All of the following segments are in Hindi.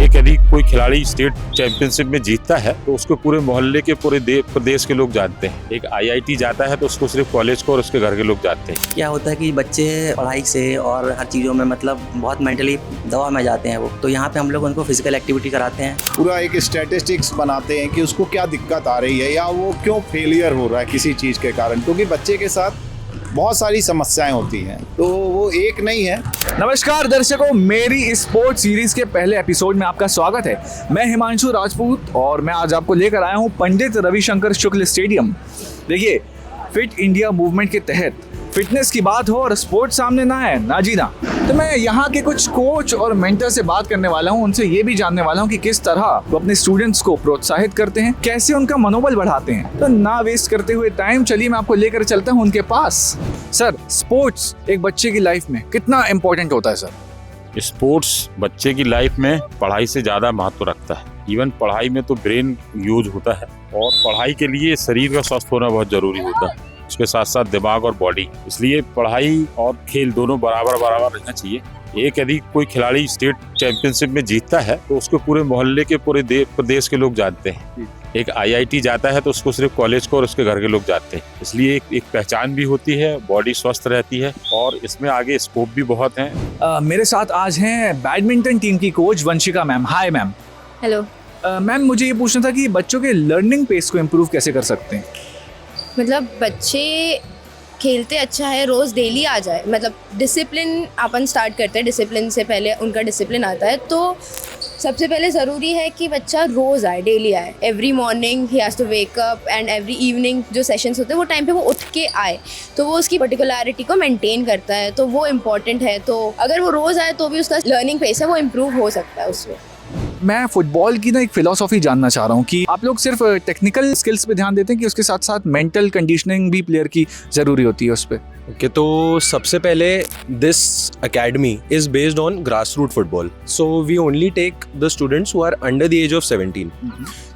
एक यदि कोई खिलाड़ी स्टेट चैंपियनशिप में जीतता है तो उसको पूरे मोहल्ले के पूरे प्रदेश के लोग जानते हैं। एक आईआईटी जाता है तो उसको सिर्फ कॉलेज को और उसके घर के लोग जानते हैं। क्या होता है कि बच्चे पढ़ाई से और हर चीज़ों में मतलब बहुत मेंटली दबाव में जाते हैं वो, तो यहाँ पे हम लोग उनको फिजिकल एक्टिविटी कराते हैं। पूरा एक स्टैटिस्टिक्स बनाते हैं कि उसको क्या दिक्कत आ रही है या वो क्यों फेलियर हो रहा है किसी चीज़ के कारण, क्योंकि बच्चे के साथ बहुत सारी समस्याएं होती हैं, तो वो एक नहीं है। नमस्कार दर्शकों, मेरी स्पोर्ट्स सीरीज के पहले एपिसोड में आपका स्वागत है। मैं हिमांशु राजपूत और मैं आज आपको लेकर आया हूं पंडित रविशंकर शुक्ल स्टेडियम। देखिए, फिट इंडिया मूवमेंट के तहत फिटनेस की बात हो और स्पोर्ट्स सामने ना है ना जी ना, तो मैं यहाँ के कुछ कोच और मेंटर से बात करने वाला हूँ। उनसे ये भी जानने वाला हूँ कि किस तरह वो अपने स्टूडेंट्स को प्रोत्साहित करते हैं, कैसे उनका मनोबल बढ़ाते हैं। तो ना वेस्ट करते हुए टाइम, चलिए मैं आपको लेकर चलता हूँ उनके पास। सर, स्पोर्ट्स एक बच्चे की लाइफ में कितना इम्पोर्टेंट होता है सर? स्पोर्ट्स बच्चे की लाइफ में पढ़ाई से ज़्यादा महत्व रखता है। इवन पढ़ाई में तो ब्रेन यूज होता है और पढ़ाई के लिए शरीर का स्वस्थ होना बहुत ज़रूरी होता है, उसके साथ साथ दिमाग और बॉडी। इसलिए पढ़ाई और खेल दोनों बराबर बराबर रहना चाहिए। एक यदि कोई खिलाड़ी स्टेट चैंपियनशिप में जीतता है तो उसको पूरे मोहल्ले के पूरे प्रदेश के लोग जानते हैं। एक आईआईटी जाता है तो उसको सिर्फ कॉलेज को और उसके घर के लोग जानते हैं। इसलिए एक पहचान भी होती है, बॉडी स्वस्थ रहती है और इसमें आगे स्कोप भी बहुत है। मेरे साथ आज हैं बैडमिंटन टीम की coach Vanshika ma'am. Hi ma'am. Hello ma'am, मुझे ये पूछना था कि बच्चों के लर्निंग पेस को इम्प्रूव कैसे कर सकते हैं? मतलब बच्चे खेलते अच्छा है, रोज़ डेली आ जाए, मतलब डिसिप्लिन अपन स्टार्ट करते हैं। डिसिप्लिन से पहले उनका डिसिप्लिन आता है, तो सबसे पहले ज़रूरी है कि बच्चा रोज़ आए, डेली आए। Every morning he has to wake up and every evening जो सेशंस होते हैं वो टाइम पे वो उठ के आए, तो वो उसकी पर्टिकुलरिटी को मेंटेन करता है, तो वो इम्पॉर्टेंट है। तो अगर वो रोज़ आए तो भी उसका लर्निंग पेस है वो इम्प्रूव हो सकता है उसमें। मैं फुटबॉल की ना एक फिलॉसफी जानना चाह रहा हूँ कि आप लोग सिर्फ टेक्निकल स्किल्स पे ध्यान देते हैं कि उसके साथ साथ मेंटल कंडीशनिंग भी प्लेयर की ज़रूरी होती है उस पर? ओके, तो सबसे पहले this academy is based on grass root football, so we only take the students who are under the age of 17।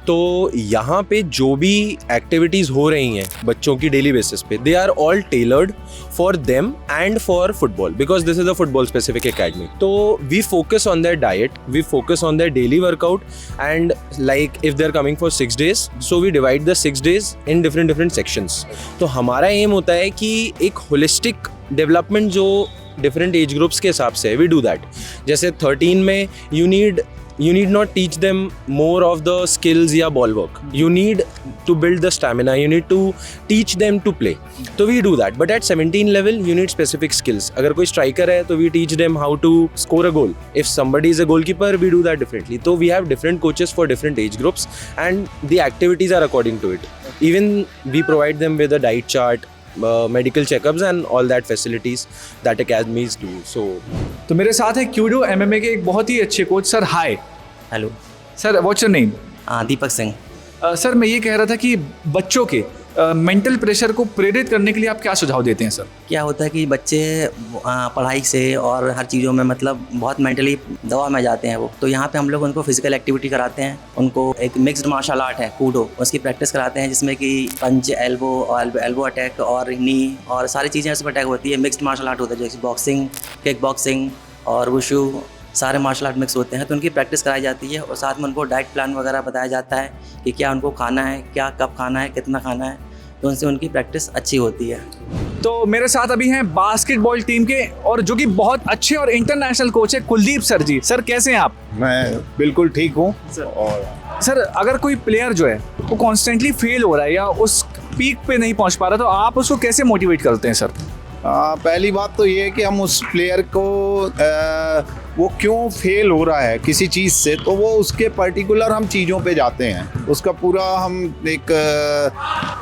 तो यहाँ पे जो भी एक्टिविटीज़ हो रही हैं बच्चों की डेली बेसिस पे, they are all tailored for them and for football, because this is a football specific academy. तो we focus on their diet, we focus on their daily workout, and like if they are coming for 6 days, so we divide the 6 days in different sections. तो हमारा एम होता है कि एक होलिस्टिक डेवलपमेंट जो डिफरेंट एज ग्रुप्स के हिसाब से वी डू दैट। जैसे 13 में you need not teach them more of the skills या ball work. You need to build the stamina. You need to teach them to play. So we do that. But at 17 level, you need specific skills. अगर कोई striker है तो we teach them how to score a goal. If somebody is a goalkeeper, we do that differently. So we have different coaches for different age groups, and the activities are according to it. Even we provide them with a diet chart, medical checkups and all that facilities that academies do. तो मेरे साथ है क्यूडो MMA के एक बहुत ही अच्छे coach. Sir hi. Hello sir, what's your name? Deepak Singh. Sir, मैं ये कह रहा था कि बच्चों के मेंटल प्रेशर को प्रेरित करने के लिए आप क्या सुझाव देते हैं सर? क्या होता है कि बच्चे पढ़ाई से और हर चीज़ों में मतलब बहुत मेंटली दबाव में जाते हैं वो, तो यहाँ पे हम लोग उनको फिजिकल एक्टिविटी कराते हैं। उनको एक मिक्स्ड मार्शल आर्ट है कूडो, उसकी प्रैक्टिस कराते हैं, जिसमें कि पंच, एल्बो अटैक और नी और सारी चीज़ें उसमें अटैक होती है। मिक्स्ड मार्शल आर्ट होता है जैसे बॉक्सिंग, किक बॉक्सिंग और वुशु, सारे मार्शल आर्ट मिक्स होते हैं। तो उनकी प्रैक्टिस कराई जाती है और साथ में उनको डाइट प्लान वगैरह बताया जाता है कि क्या उनको खाना है, क्या कब खाना है, कितना खाना है, तो उनसे उनकी प्रैक्टिस अच्छी होती है। तो मेरे साथ अभी हैं बास्केटबॉल टीम के और जो कि बहुत अच्छे और इंटरनेशनल कोच है कुलदीप सर जी। सर, कैसे हैं आप? मैं बिल्कुल ठीक हूँ। और सर, अगर कोई प्लेयर जो है वो कॉन्स्टेंटली फेल हो रहा है या उस पीक पे नहीं पहुंच पा रहा, तो आप उसको कैसे मोटिवेट करते हैं सर? पहली बात तो ये है कि हम उस प्लेयर को वो क्यों फेल हो रहा है किसी चीज़ से, तो वो उसके पर्टिकुलर हम चीज़ों पे जाते हैं। उसका हम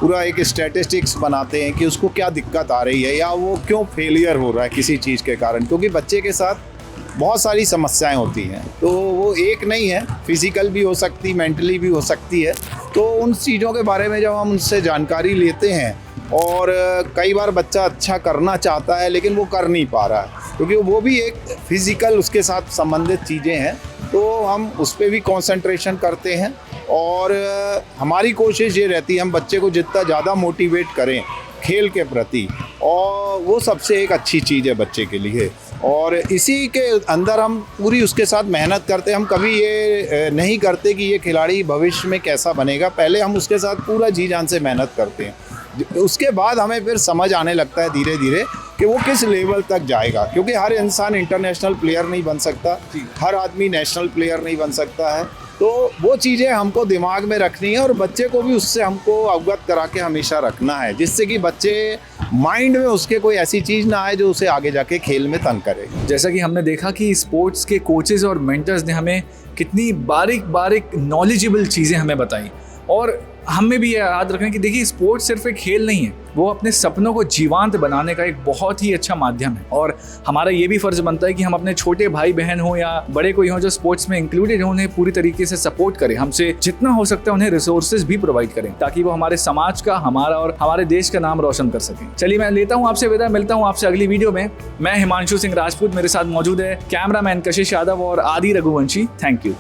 पूरा एक स्टैटिस्टिक्स बनाते हैं कि उसको क्या दिक्कत आ रही है या वो क्यों फेलियर हो रहा है किसी चीज़ के कारण, क्योंकि बच्चे के साथ बहुत सारी समस्याएं होती हैं। तो वो एक नहीं है, फिजिकल भी हो सकती, मेंटली भी हो सकती है। तो उन चीज़ों के बारे में जब हम उनसे जानकारी लेते हैं, और कई बार बच्चा अच्छा करना चाहता है लेकिन वो कर नहीं पा रहा है, क्योंकि वो भी एक फिज़िकल उसके साथ संबंधित चीज़ें हैं, तो हम उस पर भी कंसंट्रेशन करते हैं। और हमारी कोशिश ये रहती है हम बच्चे को जितना ज़्यादा मोटिवेट करें खेल के प्रति, और वो सबसे एक अच्छी चीज़ है बच्चे के लिए। और इसी के अंदर हम पूरी उसके साथ मेहनत करते हैं। हम कभी ये नहीं करते कि ये खिलाड़ी भविष्य में कैसा बनेगा, पहले हम उसके साथ पूरा जी जान से मेहनत करते हैं। उसके बाद हमें फिर समझ आने लगता है धीरे धीरे कि वो किस लेवल तक जाएगा, क्योंकि हर इंसान इंटरनेशनल प्लेयर नहीं बन सकता, हर आदमी नेशनल प्लेयर नहीं बन सकता है। तो वो चीज़ें हमको दिमाग में रखनी है और बच्चे को भी उससे हमको अवगत करा के हमेशा रखना है, जिससे कि बच्चे माइंड में उसके कोई ऐसी चीज़ ना आए जो उसे आगे जाके खेल में तंग करे। जैसा कि हमने देखा कि स्पोर्ट्स के कोचेज़ और मेंटर्स ने हमें कितनी बारीक बारीक नॉलेजेबल चीज़ें हमें बताई, और हमें भी ये याद रखना कि देखिए स्पोर्ट्स सिर्फ एक खेल नहीं है, वो अपने सपनों को जीवंत बनाने का एक बहुत ही अच्छा माध्यम है। और हमारा ये भी फ़र्ज़ बनता है कि हम अपने छोटे भाई बहन हो या बड़े कोई हो जो स्पोर्ट्स में इंक्लूडेड हो, उन्हें पूरी तरीके से सपोर्ट करें, हमसे जितना हो सकता है उन्हें रिसोर्सेज भी प्रोवाइड करें, ताकि वो हमारे समाज का, हमारा और हमारे देश का नाम रोशन कर सकें। चलिए मैं लेता हूँ आपसे विदा, मिलता हूँ आपसे अगली वीडियो में। मैं हिमांशु सिंह राजपूत, मेरे साथ मौजूद है कैमरामैन कशिश यादव और आदि रघुवंशी। Thank you.